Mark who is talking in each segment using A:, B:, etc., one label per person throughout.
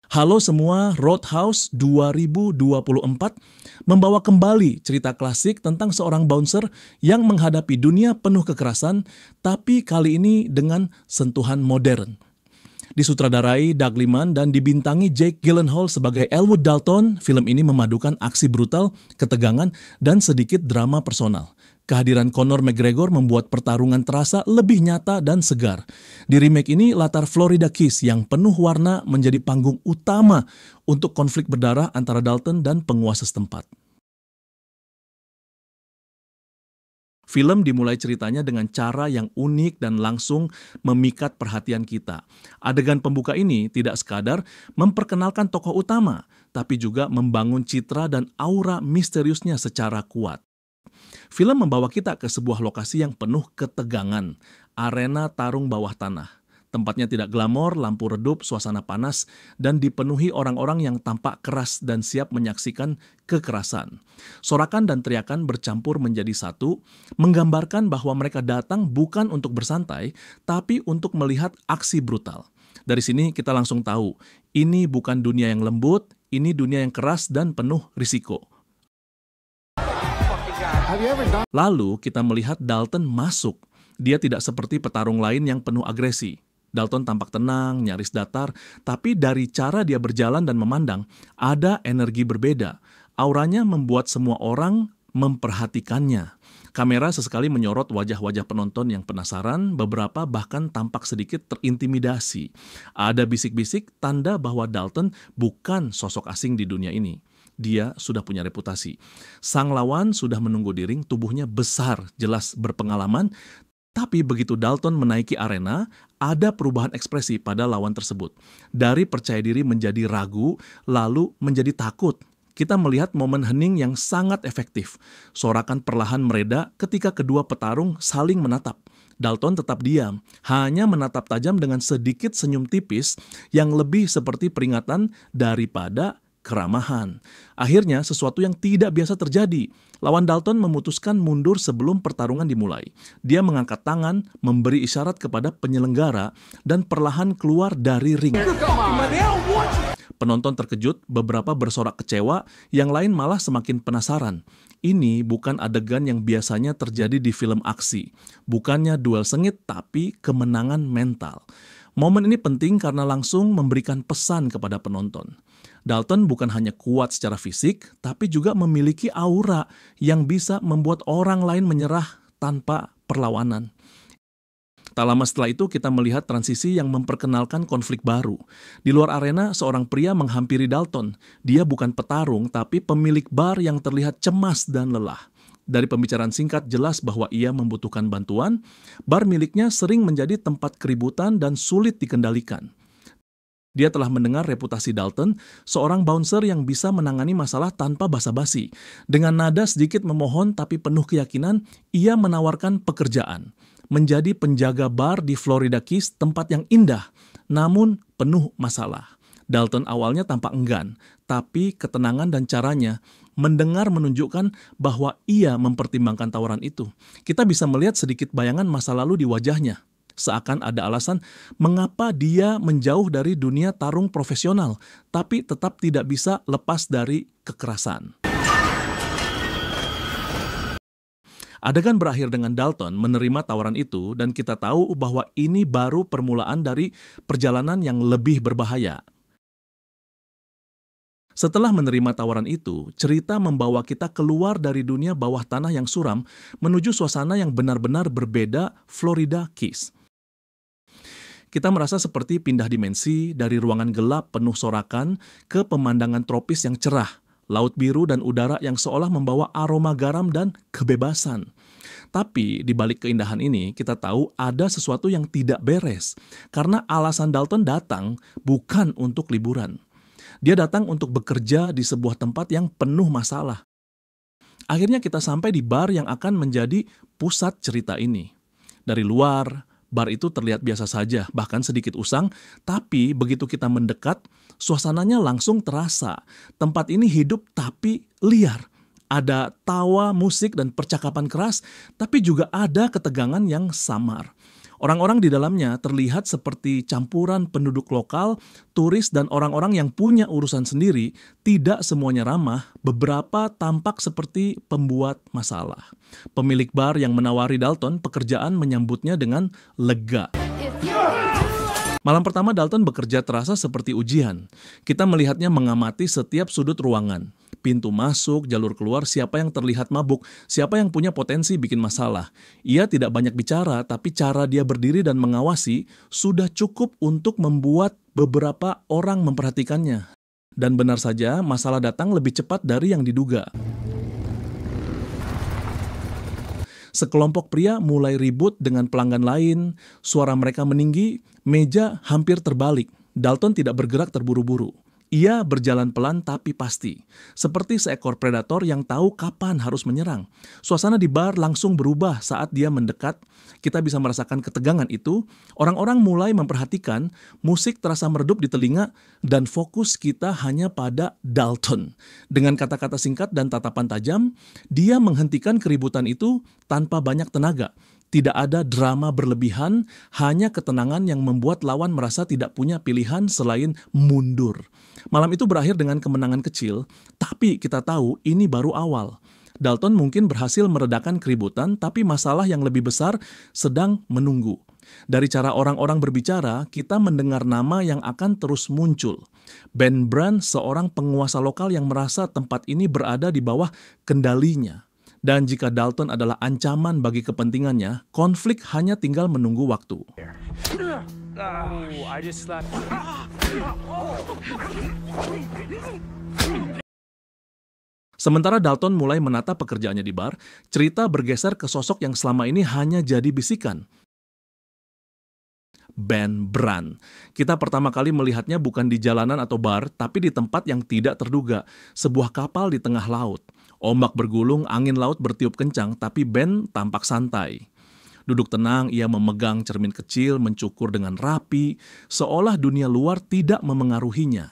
A: Halo semua, Roadhouse 2024 membawa kembali cerita klasik tentang seorang bouncer yang menghadapi dunia penuh kekerasan, tapi kali ini dengan sentuhan modern. Disutradarai Doug Liman dan dibintangi Jake Gyllenhaal sebagai Elwood Dalton, film ini memadukan aksi brutal, ketegangan, dan sedikit drama personal. Kehadiran Conor McGregor membuat pertarungan terasa lebih nyata dan segar. Di remake ini, latar Florida Keys yang penuh warna menjadi panggung utama untuk konflik berdarah antara Dalton dan penguasa setempat. Film dimulai ceritanya dengan cara yang unik dan langsung memikat perhatian kita. Adegan pembuka ini tidak sekadar memperkenalkan tokoh utama, tapi juga membangun citra dan aura misteriusnya secara kuat. Film membawa kita ke sebuah lokasi yang penuh ketegangan, arena tarung bawah tanah. Tempatnya tidak glamor, lampu redup, suasana panas, dan dipenuhi orang-orang yang tampak keras dan siap menyaksikan kekerasan. Sorakan dan teriakan bercampur menjadi satu, menggambarkan bahwa mereka datang bukan untuk bersantai, tapi untuk melihat aksi brutal. Dari sini kita langsung tahu, ini bukan dunia yang lembut, ini dunia yang keras dan penuh risiko. Lalu kita melihat Dalton masuk. Dia tidak seperti petarung lain yang penuh agresi. Dalton tampak tenang, nyaris datar, tapi dari cara dia berjalan dan memandang, ada energi berbeda. Auranya membuat semua orang memperhatikannya. Kamera sesekali menyorot wajah-wajah penonton yang penasaran, beberapa bahkan tampak sedikit terintimidasi. Ada bisik-bisik tanda bahwa Dalton bukan sosok asing di dunia ini. Dia sudah punya reputasi. Sang lawan sudah menunggu di ring, tubuhnya besar, jelas berpengalaman, tapi begitu Dalton menaiki arena, ada perubahan ekspresi pada lawan tersebut. Dari percaya diri menjadi ragu, lalu menjadi takut. Kita melihat momen hening yang sangat efektif. Sorakan perlahan mereda ketika kedua petarung saling menatap. Dalton tetap diam, hanya menatap tajam dengan sedikit senyum tipis yang lebih seperti peringatan daripada keramahan. Akhirnya sesuatu yang tidak biasa terjadi. Lawan Dalton memutuskan mundur sebelum pertarungan dimulai. Dia mengangkat tangan, memberi isyarat kepada penyelenggara, dan perlahan keluar dari ring. Penonton terkejut, beberapa bersorak kecewa, yang lain malah semakin penasaran. Ini bukan adegan yang biasanya terjadi di film aksi. Bukannya duel sengit, tapi kemenangan mental. Momen ini penting karena langsung memberikan pesan kepada penonton. Dalton bukan hanya kuat secara fisik, tapi juga memiliki aura yang bisa membuat orang lain menyerah tanpa perlawanan. Tak lama setelah itu kita melihat transisi yang memperkenalkan konflik baru. Di luar arena, seorang pria menghampiri Dalton. Dia bukan petarung, tapi pemilik bar yang terlihat cemas dan lelah. Dari pembicaraan singkat jelas bahwa ia membutuhkan bantuan, bar miliknya sering menjadi tempat keributan dan sulit dikendalikan. Dia telah mendengar reputasi Dalton, seorang bouncer yang bisa menangani masalah tanpa basa-basi. Dengan nada sedikit memohon tapi penuh keyakinan, ia menawarkan pekerjaan. Menjadi penjaga bar di Florida Keys, tempat yang indah, namun penuh masalah. Dalton awalnya tampak enggan, tapi ketenangan dan caranya mendengar menunjukkan bahwa ia mempertimbangkan tawaran itu. Kita bisa melihat sedikit bayangan masa lalu di wajahnya. Seakan ada alasan mengapa dia menjauh dari dunia tarung profesional, tapi tetap tidak bisa lepas dari kekerasan. Adegan berakhir dengan Dalton menerima tawaran itu, dan kita tahu bahwa ini baru permulaan dari perjalanan yang lebih berbahaya. Setelah menerima tawaran itu, cerita membawa kita keluar dari dunia bawah tanah yang suram menuju suasana yang benar-benar berbeda, Florida Keys. Kita merasa seperti pindah dimensi dari ruangan gelap penuh sorakan ke pemandangan tropis yang cerah, laut biru dan udara yang seolah membawa aroma garam dan kebebasan. Tapi di balik keindahan ini, kita tahu ada sesuatu yang tidak beres, karena alasan Dalton datang bukan untuk liburan. Dia datang untuk bekerja di sebuah tempat yang penuh masalah. Akhirnya kita sampai di bar yang akan menjadi pusat cerita ini. Dari luar, bar itu terlihat biasa saja, bahkan sedikit usang, tapi begitu kita mendekat, suasananya langsung terasa. Tempat ini hidup tapi liar. Ada tawa, musik, dan percakapan keras, tapi juga ada ketegangan yang samar. Orang-orang di dalamnya terlihat seperti campuran penduduk lokal, turis, dan orang-orang yang punya urusan sendiri. Tidak semuanya ramah, beberapa tampak seperti pembuat masalah. Pemilik bar yang menawari Dalton pekerjaan menyambutnya dengan lega. Malam pertama Dalton bekerja terasa seperti ujian. Kita melihatnya mengamati setiap sudut ruangan. Pintu masuk, jalur keluar, siapa yang terlihat mabuk, siapa yang punya potensi bikin masalah. Ia tidak banyak bicara, tapi cara dia berdiri dan mengawasi sudah cukup untuk membuat beberapa orang memperhatikannya. Dan benar saja, masalah datang lebih cepat dari yang diduga. Sekelompok pria mulai ribut dengan pelanggan lain, suara mereka meninggi, meja hampir terbalik. Dalton tidak bergerak terburu-buru. Ia berjalan pelan tapi pasti, seperti seekor predator yang tahu kapan harus menyerang. Suasana di bar langsung berubah saat dia mendekat. Kita bisa merasakan ketegangan itu. Orang-orang mulai memperhatikan, musik terasa meredup di telinga, dan fokus kita hanya pada Dalton. Dengan kata-kata singkat dan tatapan tajam, dia menghentikan keributan itu tanpa banyak tenaga. Tidak ada drama berlebihan, hanya ketenangan yang membuat lawan merasa tidak punya pilihan selain mundur. Malam itu berakhir dengan kemenangan kecil, tapi kita tahu ini baru awal. Dalton mungkin berhasil meredakan keributan, tapi masalah yang lebih besar sedang menunggu. Dari cara orang-orang berbicara, kita mendengar nama yang akan terus muncul. Ben Brandt, seorang penguasa lokal yang merasa tempat ini berada di bawah kendalinya. Dan jika Dalton adalah ancaman bagi kepentingannya, konflik hanya tinggal menunggu waktu. Sementara Dalton mulai menata pekerjaannya di bar, cerita bergeser ke sosok yang selama ini hanya jadi bisikan. Ben Brandt. Kita pertama kali melihatnya bukan di jalanan atau bar, tapi di tempat yang tidak terduga, sebuah kapal di tengah laut. Ombak bergulung, angin laut bertiup kencang, tapi Ben tampak santai. Duduk tenang, ia memegang cermin kecil, mencukur dengan rapi, seolah dunia luar tidak memengaruhinya.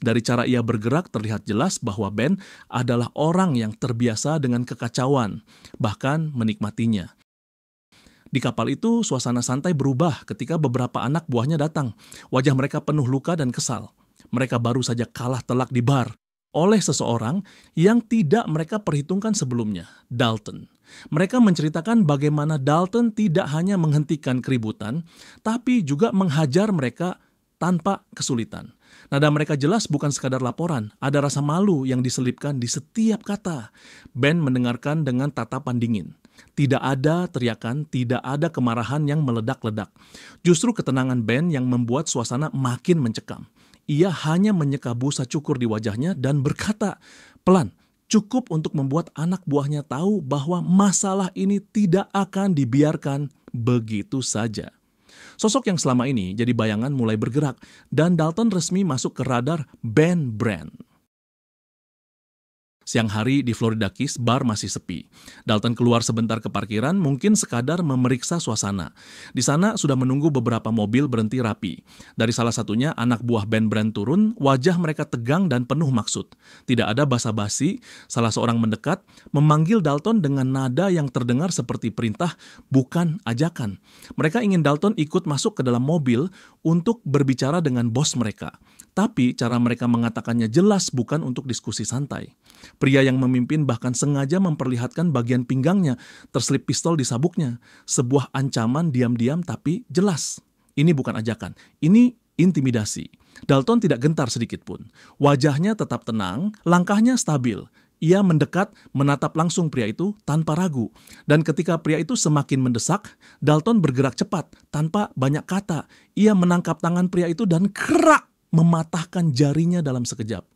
A: Dari cara ia bergerak terlihat jelas bahwa Ben adalah orang yang terbiasa dengan kekacauan, bahkan menikmatinya. Di kapal itu, suasana santai berubah ketika beberapa anak buahnya datang. Wajah mereka penuh luka dan kesal. Mereka baru saja kalah telak di bar oleh seseorang yang tidak mereka perhitungkan sebelumnya, Dalton. Mereka menceritakan bagaimana Dalton tidak hanya menghentikan keributan, tapi juga menghajar mereka tanpa kesulitan. Nada mereka jelas bukan sekadar laporan, ada rasa malu yang diselipkan di setiap kata. Ben mendengarkan dengan tatapan dingin. Tidak ada teriakan, tidak ada kemarahan yang meledak-ledak. Justru ketenangan Ben yang membuat suasana makin mencekam. Ia hanya menyeka busa cukur di wajahnya dan berkata, pelan, cukup untuk membuat anak buahnya tahu bahwa masalah ini tidak akan dibiarkan begitu saja. Sosok yang selama ini jadi bayangan mulai bergerak dan Dalton resmi masuk ke radar Ben Brandt. Siang hari di Florida Keys, bar masih sepi. Dalton keluar sebentar ke parkiran, mungkin sekadar memeriksa suasana. Di sana sudah menunggu beberapa mobil berhenti rapi. Dari salah satunya, anak buah Ben Brandt turun, wajah mereka tegang dan penuh maksud. Tidak ada basa-basi, salah seorang mendekat, memanggil Dalton dengan nada yang terdengar seperti perintah, bukan ajakan. Mereka ingin Dalton ikut masuk ke dalam mobil untuk berbicara dengan bos mereka. Tapi cara mereka mengatakannya jelas bukan untuk diskusi santai. Pria yang memimpin bahkan sengaja memperlihatkan bagian pinggangnya, terselip pistol di sabuknya. Sebuah ancaman diam-diam tapi jelas. Ini bukan ajakan, ini intimidasi. Dalton tidak gentar sedikit pun. Wajahnya tetap tenang, langkahnya stabil. Ia mendekat, menatap langsung pria itu tanpa ragu. Dan ketika pria itu semakin mendesak, Dalton bergerak cepat, tanpa banyak kata. Ia menangkap tangan pria itu dan kerak mematahkan jarinya dalam sekejap.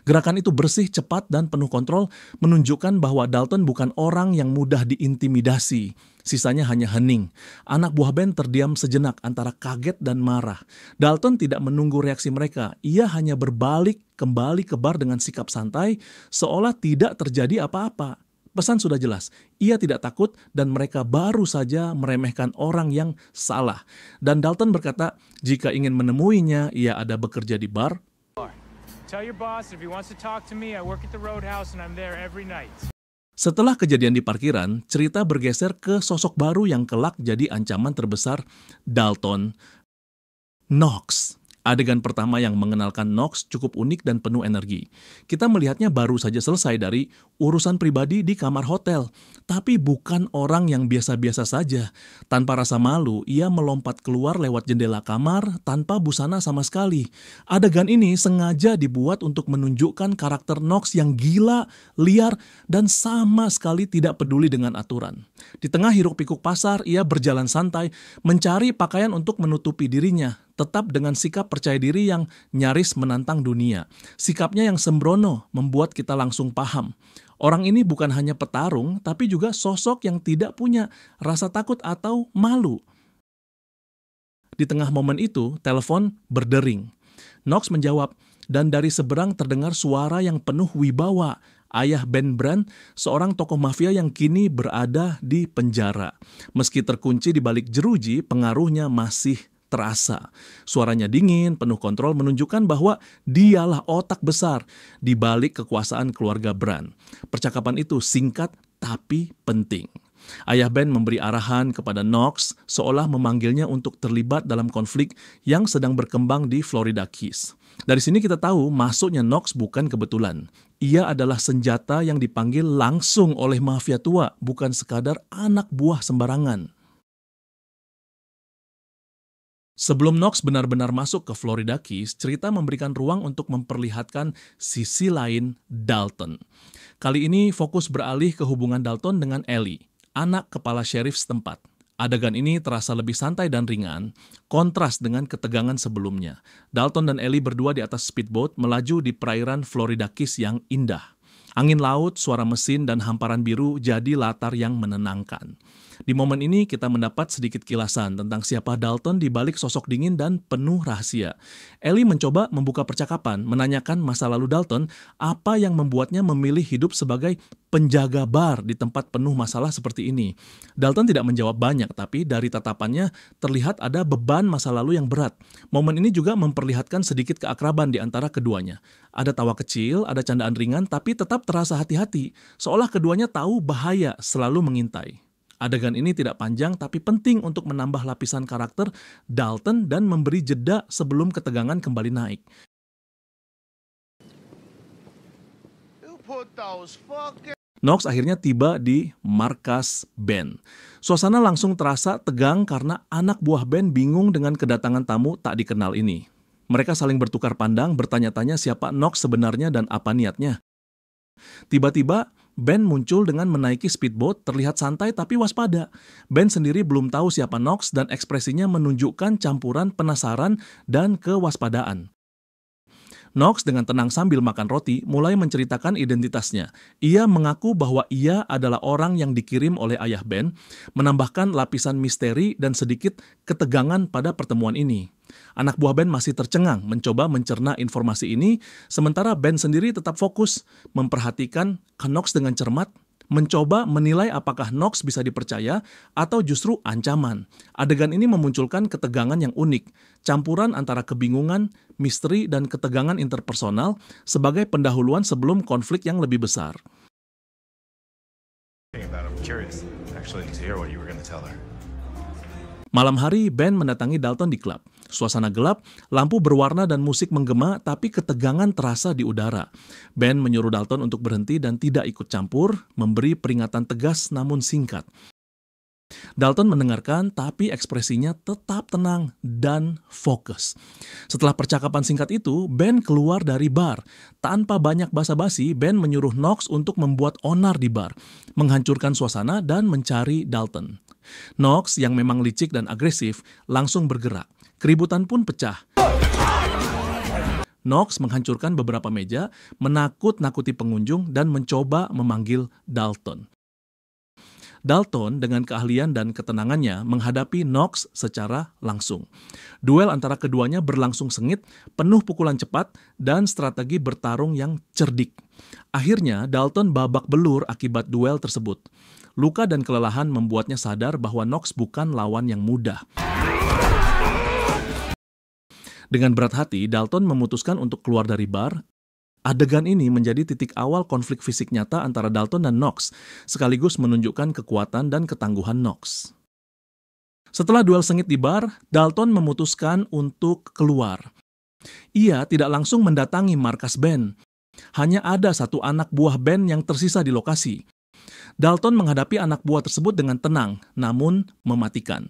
A: Gerakan itu bersih, cepat, dan penuh kontrol, menunjukkan bahwa Dalton bukan orang yang mudah diintimidasi. Sisanya hanya hening. Anak buah Ben terdiam sejenak antara kaget dan marah. Dalton tidak menunggu reaksi mereka. Ia hanya berbalik kembali ke bar dengan sikap santai, seolah tidak terjadi apa-apa. Pesan sudah jelas, ia tidak takut dan mereka baru saja meremehkan orang yang salah. Dan Dalton berkata, jika ingin menemuinya, ia ada bekerja di bar. Setelah kejadian di parkiran, cerita bergeser ke sosok baru yang kelak jadi ancaman terbesar Dalton, Knox. Adegan pertama yang mengenalkan Knox cukup unik dan penuh energi. Kita melihatnya baru saja selesai dari urusan pribadi di kamar hotel, tapi bukan orang yang biasa-biasa saja. Tanpa rasa malu, ia melompat keluar lewat jendela kamar tanpa busana sama sekali. Adegan ini sengaja dibuat untuk menunjukkan karakter Knox yang gila, liar, dan sama sekali tidak peduli dengan aturan. Di tengah hiruk-pikuk pasar, ia berjalan santai, mencari pakaian untuk menutupi dirinya, tetap dengan sikap percaya diri yang nyaris menantang dunia. Sikapnya yang sembrono membuat kita langsung paham. Orang ini bukan hanya petarung, tapi juga sosok yang tidak punya rasa takut atau malu. Di tengah momen itu, telepon berdering. Knox menjawab, dan dari seberang terdengar suara yang penuh wibawa. Ayah Ben Brandt, seorang tokoh mafia yang kini berada di penjara. Meski terkunci di balik jeruji, pengaruhnya masih terasa. Suaranya dingin, penuh kontrol, menunjukkan bahwa dialah otak besar di balik kekuasaan keluarga Brandt. Percakapan itu singkat tapi penting. Ayah Ben memberi arahan kepada Knox seolah memanggilnya untuk terlibat dalam konflik yang sedang berkembang di Florida Keys. Dari sini kita tahu masuknya Knox bukan kebetulan. Ia adalah senjata yang dipanggil langsung oleh mafia tua, bukan sekadar anak buah sembarangan. Sebelum Knox benar-benar masuk ke Florida Keys, cerita memberikan ruang untuk memperlihatkan sisi lain Dalton. Kali ini fokus beralih ke hubungan Dalton dengan Ellie, anak kepala sheriff setempat. Adegan ini terasa lebih santai dan ringan, kontras dengan ketegangan sebelumnya. Dalton dan Ellie berdua di atas speedboat melaju di perairan Florida Keys yang indah. Angin laut, suara mesin, dan hamparan biru jadi latar yang menenangkan. Di momen ini kita mendapat sedikit kilasan tentang siapa Dalton di balik sosok dingin dan penuh rahasia. Ellie mencoba membuka percakapan, menanyakan masa lalu Dalton, apa yang membuatnya memilih hidup sebagai penjaga bar di tempat penuh masalah seperti ini. Dalton tidak menjawab banyak, tapi dari tatapannya terlihat ada beban masa lalu yang berat. Momen ini juga memperlihatkan sedikit keakraban di antara keduanya. Ada tawa kecil, ada candaan ringan, tapi tetap terasa hati-hati, seolah keduanya tahu bahaya selalu mengintai. Adegan ini tidak panjang tapi penting untuk menambah lapisan karakter Dalton dan memberi jeda sebelum ketegangan kembali naik. Knox akhirnya tiba di markas Ben. Suasana langsung terasa tegang karena anak buah Ben bingung dengan kedatangan tamu tak dikenal ini. Mereka saling bertukar pandang, bertanya-tanya siapa Knox sebenarnya dan apa niatnya. Tiba-tiba, Ben muncul dengan menaiki speedboat, terlihat santai tapi waspada. Ben sendiri belum tahu siapa Knox dan ekspresinya menunjukkan campuran penasaran dan kewaspadaan. Knox dengan tenang sambil makan roti mulai menceritakan identitasnya. Ia mengaku bahwa ia adalah orang yang dikirim oleh ayah Ben, menambahkan lapisan misteri dan sedikit ketegangan pada pertemuan ini. Anak buah Ben masih tercengang mencoba mencerna informasi ini, sementara Ben sendiri tetap fokus memperhatikan Knox dengan cermat, mencoba menilai apakah Knox bisa dipercaya atau justru ancaman. Adegan ini memunculkan ketegangan yang unik, campuran antara kebingungan, misteri, dan ketegangan interpersonal sebagai pendahuluan sebelum konflik yang lebih besar. Malam hari, Ben mendatangi Dalton di klub. Suasana gelap, lampu berwarna dan musik menggema, tapi ketegangan terasa di udara. Ben menyuruh Dalton untuk berhenti dan tidak ikut campur, memberi peringatan tegas namun singkat. Dalton mendengarkan, tapi ekspresinya tetap tenang dan fokus. Setelah percakapan singkat itu, Ben keluar dari bar. Tanpa banyak basa-basi, Ben menyuruh Knox untuk membuat onar di bar, menghancurkan suasana dan mencari Dalton. Knox, yang memang licik dan agresif, langsung bergerak. Keributan pun pecah. Knox menghancurkan beberapa meja, menakut-nakuti pengunjung, dan mencoba memanggil Dalton. Dalton dengan keahlian dan ketenangannya menghadapi Knox secara langsung. Duel antara keduanya berlangsung sengit, penuh pukulan cepat, dan strategi bertarung yang cerdik. Akhirnya, Dalton babak belur akibat duel tersebut. Luka dan kelelahan membuatnya sadar bahwa Knox bukan lawan yang mudah. Dengan berat hati, Dalton memutuskan untuk keluar dari bar. Adegan ini menjadi titik awal konflik fisik nyata antara Dalton dan Knox, sekaligus menunjukkan kekuatan dan ketangguhan Knox. Setelah duel sengit di bar, Dalton memutuskan untuk keluar. Ia tidak langsung mendatangi markas band. Hanya ada satu anak buah band yang tersisa di lokasi. Dalton menghadapi anak buah tersebut dengan tenang, namun mematikan.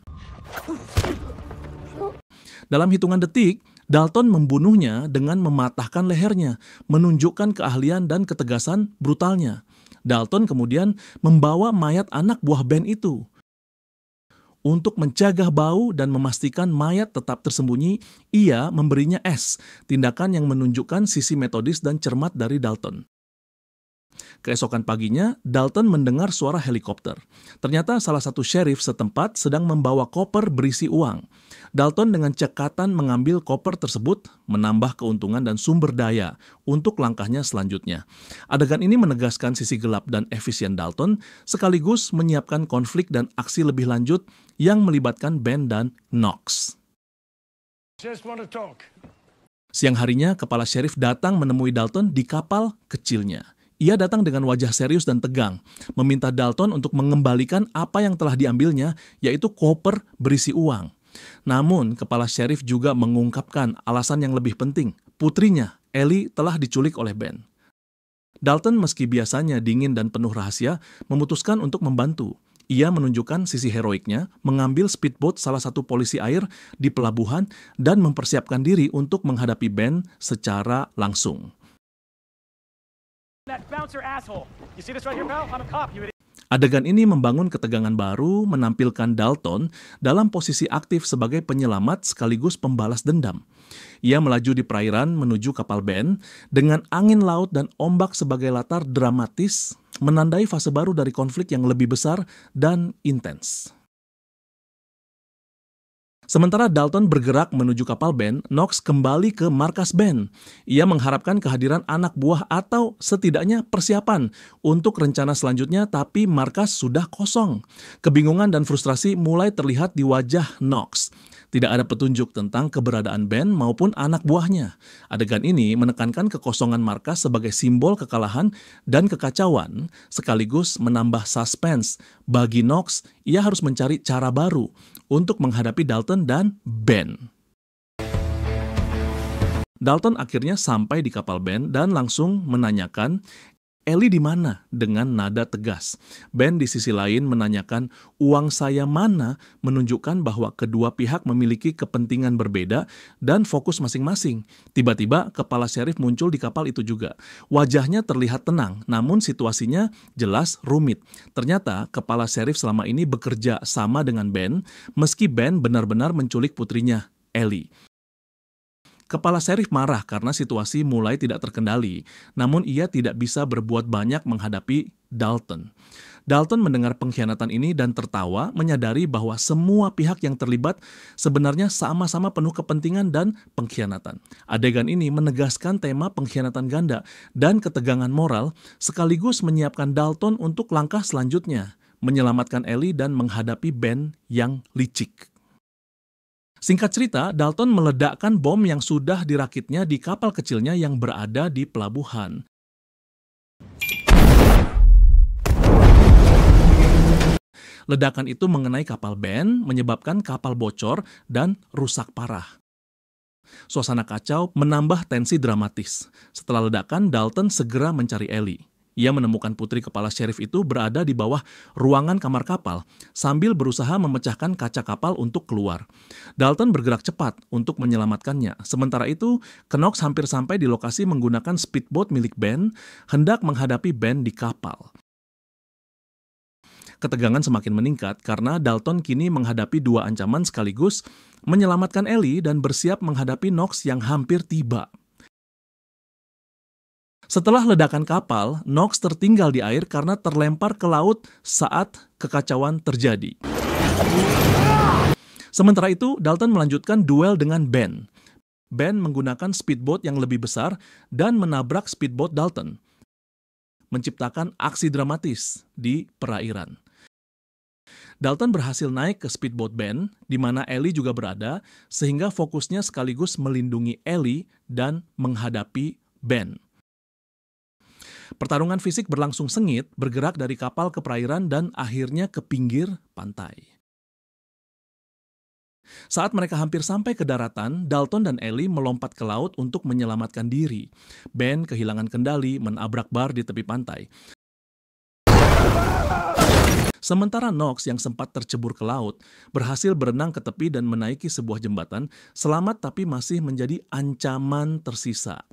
A: Dalam hitungan detik, Dalton membunuhnya dengan mematahkan lehernya, menunjukkan keahlian dan ketegasan brutalnya. Dalton kemudian membawa mayat anak buah band itu. Untuk mencegah bau dan memastikan mayat tetap tersembunyi, ia memberinya es, tindakan yang menunjukkan sisi metodis dan cermat dari Dalton. Keesokan paginya, Dalton mendengar suara helikopter. Ternyata salah satu sheriff setempat sedang membawa koper berisi uang. Dalton dengan cekatan mengambil koper tersebut, menambah keuntungan dan sumber daya untuk langkahnya selanjutnya. Adegan ini menegaskan sisi gelap dan efisien Dalton, sekaligus menyiapkan konflik dan aksi lebih lanjut yang melibatkan Ben dan Knox. Siang harinya, kepala sheriff datang menemui Dalton di kapal kecilnya. Ia datang dengan wajah serius dan tegang, meminta Dalton untuk mengembalikan apa yang telah diambilnya, yaitu koper berisi uang. Namun, kepala sheriff juga mengungkapkan alasan yang lebih penting. Putrinya, Ellie, telah diculik oleh Ben. Dalton, meski biasanya dingin dan penuh rahasia, memutuskan untuk membantu. Ia menunjukkan sisi heroiknya, mengambil speedboat salah satu polisi air di pelabuhan dan mempersiapkan diri untuk menghadapi Ben secara langsung. Adegan ini membangun ketegangan baru, menampilkan Dalton dalam posisi aktif sebagai penyelamat sekaligus pembalas dendam. Ia melaju di perairan menuju kapal Ben dengan angin laut dan ombak sebagai latar dramatis, menandai fase baru dari konflik yang lebih besar dan intens. Sementara Dalton bergerak menuju kapal Ben, Knox kembali ke markas Ben. Ia mengharapkan kehadiran anak buah atau setidaknya persiapan untuk rencana selanjutnya, tapi markas sudah kosong. Kebingungan dan frustrasi mulai terlihat di wajah Knox. Tidak ada petunjuk tentang keberadaan Ben maupun anak buahnya. Adegan ini menekankan kekosongan markas sebagai simbol kekalahan dan kekacauan, sekaligus menambah suspense. Bagi Knox, ia harus mencari cara baru untuk menghadapi Dalton dan Ben. Dalton akhirnya sampai di kapal Ben dan langsung menanyakan, "Ellie di mana?" dengan nada tegas. Ben di sisi lain menanyakan, "Uang saya mana?" menunjukkan bahwa kedua pihak memiliki kepentingan berbeda dan fokus masing-masing. Tiba-tiba kepala sheriff muncul di kapal itu juga. Wajahnya terlihat tenang, namun situasinya jelas rumit. Ternyata kepala sheriff selama ini bekerja sama dengan Ben, meski Ben benar-benar menculik putrinya, Ellie. Kepala sheriff marah karena situasi mulai tidak terkendali, namun ia tidak bisa berbuat banyak menghadapi Dalton. Dalton mendengar pengkhianatan ini dan tertawa, menyadari bahwa semua pihak yang terlibat sebenarnya sama-sama penuh kepentingan dan pengkhianatan. Adegan ini menegaskan tema pengkhianatan ganda dan ketegangan moral, sekaligus menyiapkan Dalton untuk langkah selanjutnya, menyelamatkan Ellie dan menghadapi Ben yang licik. Singkat cerita, Dalton meledakkan bom yang sudah dirakitnya di kapal kecilnya yang berada di pelabuhan. Ledakan itu mengenai kapal Ben, menyebabkan kapal bocor dan rusak parah. Suasana kacau menambah tensi dramatis. Setelah ledakan, Dalton segera mencari Ellie. Ia menemukan putri kepala sheriff itu berada di bawah ruangan kamar kapal, sambil berusaha memecahkan kaca kapal untuk keluar. Dalton bergerak cepat untuk menyelamatkannya. Sementara itu, Knox hampir sampai di lokasi menggunakan speedboat milik Ben, hendak menghadapi Ben di kapal. Ketegangan semakin meningkat karena Dalton kini menghadapi dua ancaman sekaligus, menyelamatkan Ellie dan bersiap menghadapi Knox yang hampir tiba. Setelah ledakan kapal, Knox tertinggal di air karena terlempar ke laut saat kekacauan terjadi. Sementara itu, Dalton melanjutkan duel dengan Ben. Ben menggunakan speedboat yang lebih besar dan menabrak speedboat Dalton, menciptakan aksi dramatis di perairan. Dalton berhasil naik ke speedboat Ben, di mana Ellie juga berada, sehingga fokusnya sekaligus melindungi Ellie dan menghadapi Ben. Pertarungan fisik berlangsung sengit, bergerak dari kapal ke perairan dan akhirnya ke pinggir pantai. Saat mereka hampir sampai ke daratan, Dalton dan Ellie melompat ke laut untuk menyelamatkan diri. Ben kehilangan kendali, menabrak bar di tepi pantai. Sementara Knox yang sempat tercebur ke laut, berhasil berenang ke tepi dan menaiki sebuah jembatan, selamat tapi masih menjadi ancaman tersisa.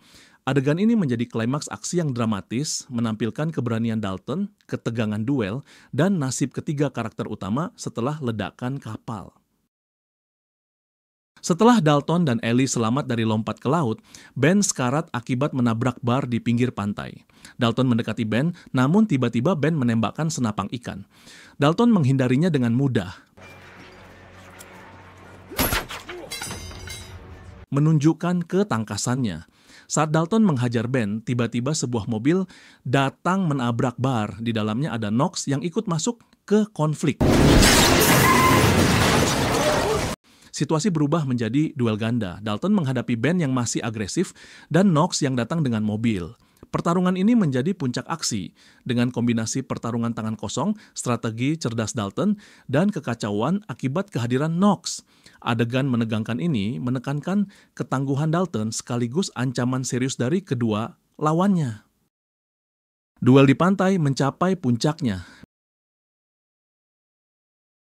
A: Adegan ini menjadi klimaks aksi yang dramatis, menampilkan keberanian Dalton, ketegangan duel, dan nasib ketiga karakter utama setelah ledakan kapal. Setelah Dalton dan Ellie selamat dari lompat ke laut, Ben sekarat akibat menabrak bar di pinggir pantai. Dalton mendekati Ben, namun tiba-tiba Ben menembakkan senapang ikan. Dalton menghindarinya dengan mudah, menunjukkan ketangkasannya. Saat Dalton menghajar Ben, tiba-tiba sebuah mobil datang menabrak bar. Di dalamnya ada Knox yang ikut masuk ke konflik. Situasi berubah menjadi duel ganda. Dalton menghadapi Ben yang masih agresif dan Knox yang datang dengan mobil. Pertarungan ini menjadi puncak aksi dengan kombinasi pertarungan tangan kosong, strategi cerdas Dalton, dan kekacauan akibat kehadiran Knox. Adegan menegangkan ini menekankan ketangguhan Dalton sekaligus ancaman serius dari kedua lawannya. Duel di pantai mencapai puncaknya.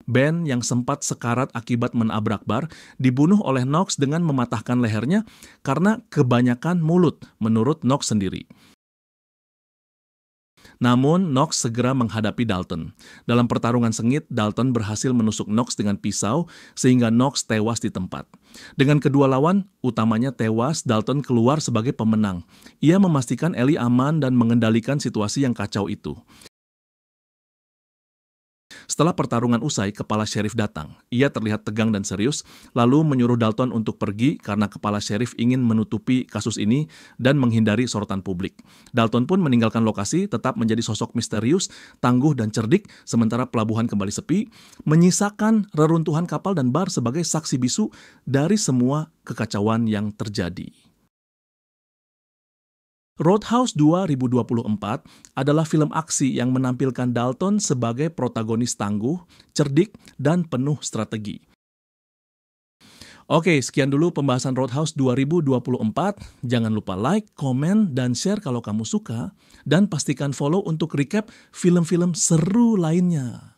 A: Ben yang sempat sekarat akibat menabrak bar dibunuh oleh Knox dengan mematahkan lehernya karena kebanyakan mulut, menurut Knox sendiri. Namun, Knox segera menghadapi Dalton. Dalam pertarungan sengit, Dalton berhasil menusuk Knox dengan pisau sehingga Knox tewas di tempat. Dengan kedua lawan utamanya tewas, Dalton keluar sebagai pemenang. Ia memastikan Ellie aman dan mengendalikan situasi yang kacau itu. Setelah pertarungan usai, kepala sheriff datang. Ia terlihat tegang dan serius, lalu menyuruh Dalton untuk pergi karena kepala sheriff ingin menutupi kasus ini dan menghindari sorotan publik. Dalton pun meninggalkan lokasi, tetap menjadi sosok misterius, tangguh dan cerdik, sementara pelabuhan kembali sepi, menyisakan reruntuhan kapal dan bar sebagai saksi bisu dari semua kekacauan yang terjadi. Roadhouse 2024 adalah film aksi yang menampilkan Dalton sebagai protagonis tangguh, cerdik, dan penuh strategi. Oke, sekian dulu pembahasan Roadhouse 2024. Jangan lupa like, komen, dan share kalau kamu suka. Dan pastikan follow untuk recap film-film seru lainnya.